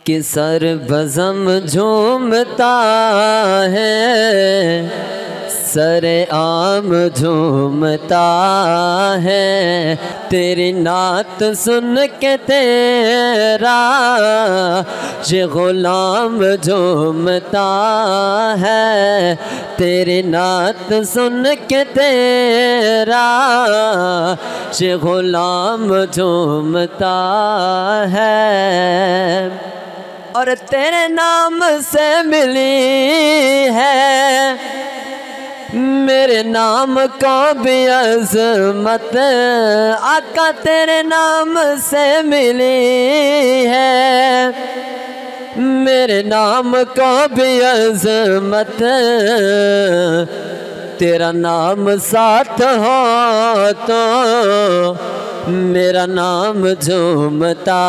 کہ سر بزم جھومتا ہے، سر عام جھومتا ہے، تیری نعت سن کے تیرا یہ غلام جھومتا ہے، تیری نعت سن کے تیرا یہ غلام جھومتا ہے، اور تیرے نام سے ملی ہے میرے نام کو بھی عظمت، آقا تیرے نام سے ملی ہے میرے نام کو بھی عظمت، تیرا نام ساتھ ہو تو میرا نام جھومتا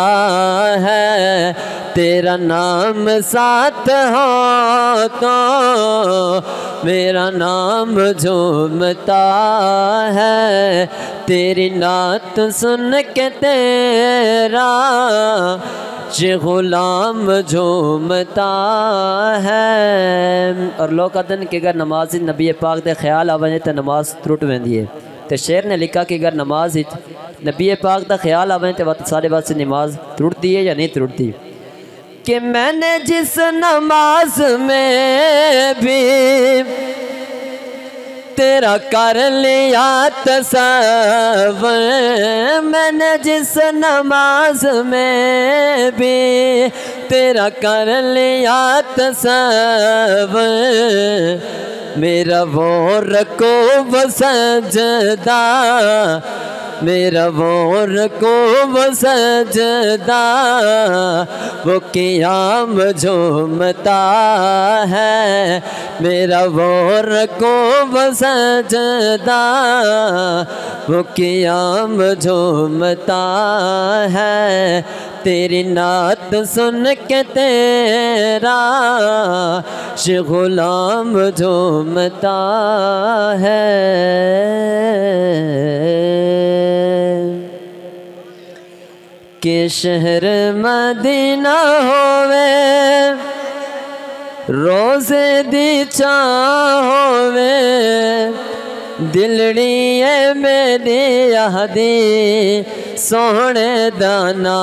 ہے، تیرا نام ساتھ ہو تو میرا نام جھومتا ہے، تیری نعت سن کے تیرا یہ غلام جھومتا ہے۔ اور لوگ کہتے ہیں کہ اگر نماز نبی پاک دے خیال آوے تو نماز ترٹ ویندی ہے، تو شعر نے لکھا کہ اگر نماز نبی پاک دا خیال آوے تو سارے بات سے نماز ترٹتی ہے یا نہیں ترٹتی؟ کہ میں نے جس نماز میں بھی تیرا کر لیا تصور، میں نے جس نماز میں بھی تیرا کر لیا تصور، میرا وہ رکوع و سجدہ، میرا وہ رکوع و سجدہ، وہ قیام جھومتا ہے، میرا وہ رکوع و سجدہ، وہ قیام جھومتا ہے، تیری نعت سن کے تیرا یہ غلام جھومتا ہے۔ کہ شہر مدینہ ہووے روزے دی چاہ ہووے، دلڑی ہے میری یہدی سونے دانا